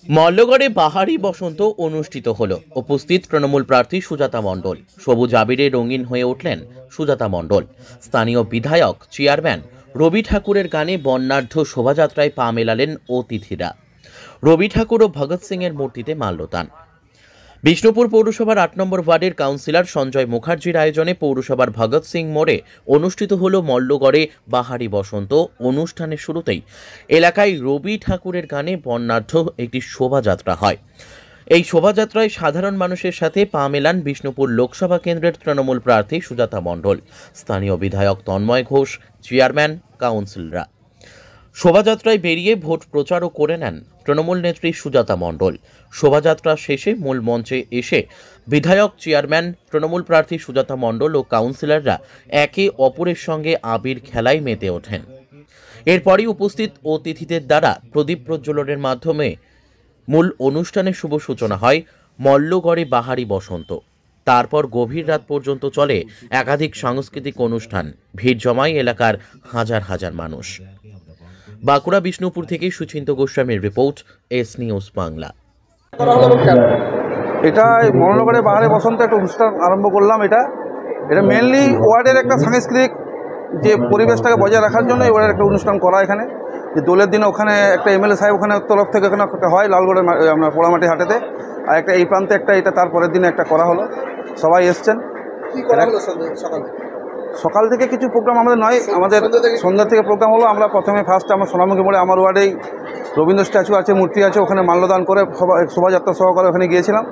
মল্লগড়ে বাহারি বসন্ত অনুষ্ঠিত হলো। উপস্থিত তৃণমূল প্রার্থী সুজাতা মণ্ডল। সবুজ আবিরে রঙিন হয়ে উঠলেন সুজাতা মণ্ডল। স্থানীয় বিধায়ক চেয়ারম্যান রবি ঠাকুরের গানে বর্ণাঢ্য শোভাযাত্রায় পা মেলালেন অতিথিরা। রবি ঠাকুর ও ভগৎ সিং এর মূর্তিতে মাল্যদান। বিষ্ণুপুর পৌরসভার ৮ নম্বর ওয়ার্ডের কাউন্সিলর সঞ্জয় মুখার্জির আয়োজনে পৌরসভার ভগৎ সিং মোড়ে অনুষ্ঠিত হল মল্লগড়ে বাহারি বসন্ত। অনুষ্ঠানের শুরুতেই এলাকায় রবি ঠাকুরের গানে বর্ণাঢ্য একটি শোভাযাত্রা হয়। এই শোভাযাত্রায় সাধারণ মানুষের সাথে পা মেলান বিষ্ণুপুর লোকসভা কেন্দ্রের তৃণমূল প্রার্থী সুজাতা মণ্ডল, স্থানীয় বিধায়ক তন্ময় ঘোষ, চেয়ারম্যান, কাউন্সিলররা। শোভাযাত্রায় বেরিয়ে ভোট প্রচারও করে নেন তৃণমূল নেত্রী সুজাতা মণ্ডল। শোভাযাত্রা শেষে মূল মঞ্চে এসে বিধায়ক, চেয়ারম্যান, তৃণমূল প্রার্থী সুজাতা মণ্ডল ও কাউন্সিলররা একে অপরের সঙ্গে আবির খেলায় মেতে ওঠেন। এরপরই উপস্থিত অতিথিদের দ্বারা প্রদীপ প্রজ্বলনের মাধ্যমে মূল অনুষ্ঠানের শুভ সূচনা হয় মল্লগড়ে বাহারি বসন্ত। তারপর গভীর রাত পর্যন্ত চলে একাধিক সাংস্কৃতিক অনুষ্ঠান। ভিড় জমায় এলাকার হাজার হাজার মানুষ। বাঁকুড়া বিষ্ণুপুর থেকে সুচিন্ত গোস্বামীর রিপোর্ট, এস নিউজ বাংলা। এটা মল্লগড়ে বাহারি বসন্ত একটা অনুষ্ঠান আরম্ভ করলাম। এটা মেনলি ওয়ার্ডের একটা সাংস্কৃতিক যে পরিবেশটাকে বজায় রাখার জন্য ওয়ার্ডের একটা অনুষ্ঠান করা। এখানে যে দোলের দিনে ওখানে একটা এমএলএ সাহেব ওখানে তরফ থেকে এখানে একটা হয় লালগড়ের আপনার পোড়ামাটি হাটেতে, আর একটা এই প্রান্তে একটা, এটা তারপরের দিনে একটা করা হলো। সবাই এসছেন। সকাল থেকে কিছু প্রোগ্রাম আমাদের নয়, আমাদের সন্ধ্যা থেকে প্রোগ্রাম হলো। আমরা প্রথমে ফার্স্ট আমার সোনামুখী মোড়ে আমার ওয়ার্ডেই রবীন্দ্র স্ট্যাচু আছে, মূর্তি আছে, ওখানে মাল্যদান করে শোভাযাত্রা সহকারে ওখানে গিয়েছিলাম।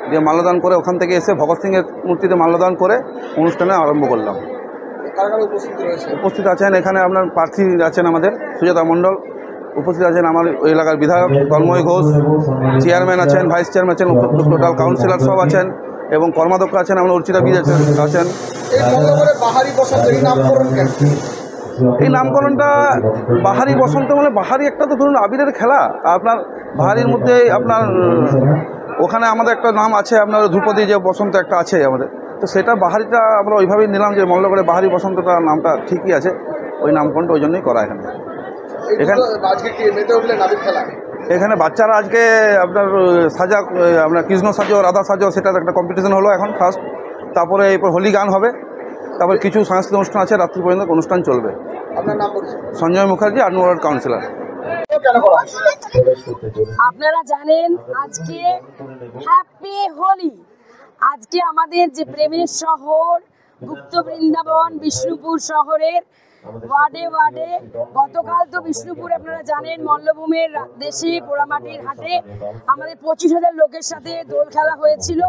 দিয়ে মাল্যদান করে ওখান থেকে এসে ভগৎ সিংয়ের মূর্তিতে মাল্যদান করে অনুষ্ঠানে আরম্ভ করলাম। উপস্থিত আছেন এখানে আপনার প্রার্থী আছেন আমাদের সুজাতা মণ্ডল, উপস্থিত আছেন আমার ওই এলাকার বিধায়ক তন্ময় ঘোষ, চেয়ারম্যান আছেন, ভাইস চেয়ারম্যান আছেন, টোটাল কাউন্সিলর সব আছেন এবং কর্মাধ্যক্ষ আছেন, আমরা অর্চিতা বীজ আছেন। এই নামকরণটা বাহারি বসন্ত মানে বাহারি একটা তো ধরুন আবিরের খেলা। আপনার বাহারির মধ্যে আপনার ওখানে আমাদের একটা নাম আছে, আপনার ধ্রুপদী যে বসন্ত একটা আছে আমাদের, তো সেটা বাহারিটা আমরা ওইভাবেই নিলাম যে মল্লগড়ে বাহারি বসন্তটা নামটা ঠিকই আছে, ওই নামকরণটা ওই জন্যই করা। এখানে বাচ্চারা আজকে আপনার সাজা, আপনার কৃষ্ণ সাজো, রাধা সাজো, সেটার একটা কম্পিটিশন হলো এখন ফার্স্ট। তারপরে এরপর হোলি গান হবে, তারপরে কিছু সাংস্কৃতিক অনুষ্ঠান আছে, রাত্রি পর্যন্ত অনুষ্ঠান চলবে। আপনার নাম? সঞ্জয় মুখার্জি, ৮ নম্বর কাউন্সিলর। আপনারা জানেন আজকে হ্যাপি হোলি। আজকে আমাদের যে প্রেমের শহর গুপ্ত বৃন্দাবন বিষ্ণুপুর শহরের ওয়ার্ডে ওয়ার্ডে, গতকাল তো বিষ্ণুপুর আপনারা জানেন মল্লভূমের দেশে পোড়ামাটির হাটে আমাদের 25,000 লোকের সাথে দোল খেলা হয়েছিল।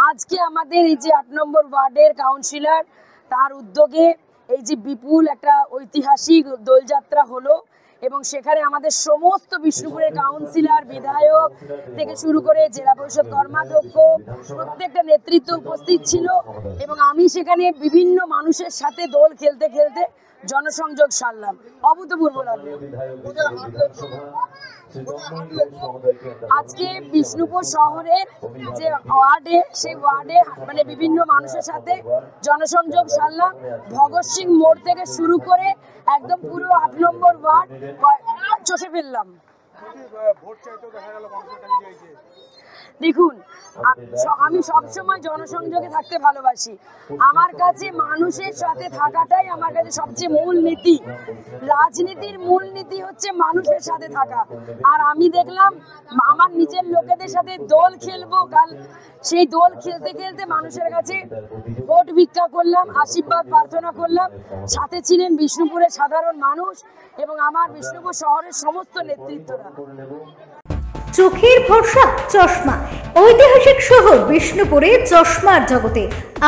আজকে আমাদের এই যে ৮ নম্বর ওয়ার্ডের কাউন্সিলর তার উদ্যোগে এই যে বিপুল একটা ঐতিহাসিক দোলযাত্রা হলো এবং সেখানে আমাদের সমস্ত বিষ্ণুপুরের কাউন্সিলর, বিধায়ক থেকে শুরু করে জেলা পরিষদ কর্মাধ্যক্ষ প্রত্যেকটা নেতৃত্ব উপস্থিত ছিল এবং আমি সেখানে বিভিন্ন মানুষের সাথে দোল খেলতে খেলতে জনসংযোগ সারলাম। অভূতপূর্ব লাগলো। আজকে বিষ্ণুপুর শহরের যে ওয়ার্ডে, সেই ওয়ার্ডে মানে বিভিন্ন মানুষের সাথে জনসংযোগ সারলাম। ভগৎ সিং মোড় থেকে শুরু করে একদম পুরো ৮ নম্বর ওয়ার্ড চষে ফেললাম। দেখুন, আমি সবসময় জনসংযোগে থাকতে ভালোবাসি। আমার কাছে মানুষের সাথে থাকাটাই আমার কাছে সবচেয়ে মূল নীতি। রাজনীতির মূল নীতি হচ্ছে মানুষের সাথে থাকা। আর আমি দেখলাম আমার নিজের লোকেদের সাথে দোল খেলবো কাল, সেই দোল খেলতে খেলতে মানুষের কাছে ভোট ভিক্ষা করলাম, আশীর্বাদ প্রার্থনা করলাম। সাথে ছিলেন বিষ্ণুপুরের সাধারণ মানুষ এবং আমার বিষ্ণুপুর শহরের সমস্ত নেতৃত্বরা। চোখের ভরসা চশমা। ঐতিহাসিক শহর বিষ্ণুপুরে চশমার জগতে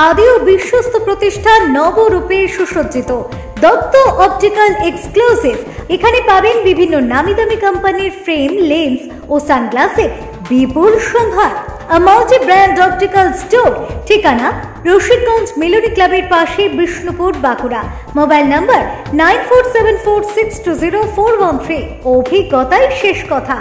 আদি ও বিশ্বস্ত প্রতিষ্ঠান নবরূপে সুসজ্জিত দত্ত অপটিক্যাল এক্সক্লুসিভ। এখানে পাবেন বিভিন্ন নামি দামি কোম্পানির ফ্রেম, লেন্স ও সানগ্লাসের বিপুল সম্ভার। Multi brand optical store. ঠিকানা রশিদগঞ্জ মেলোডি ক্লাবের পাশে, বিষ্ণুপুর, বাঁকুড়া। Mobile number 9474620413। অভিজ্ঞতাই শেষ কথা।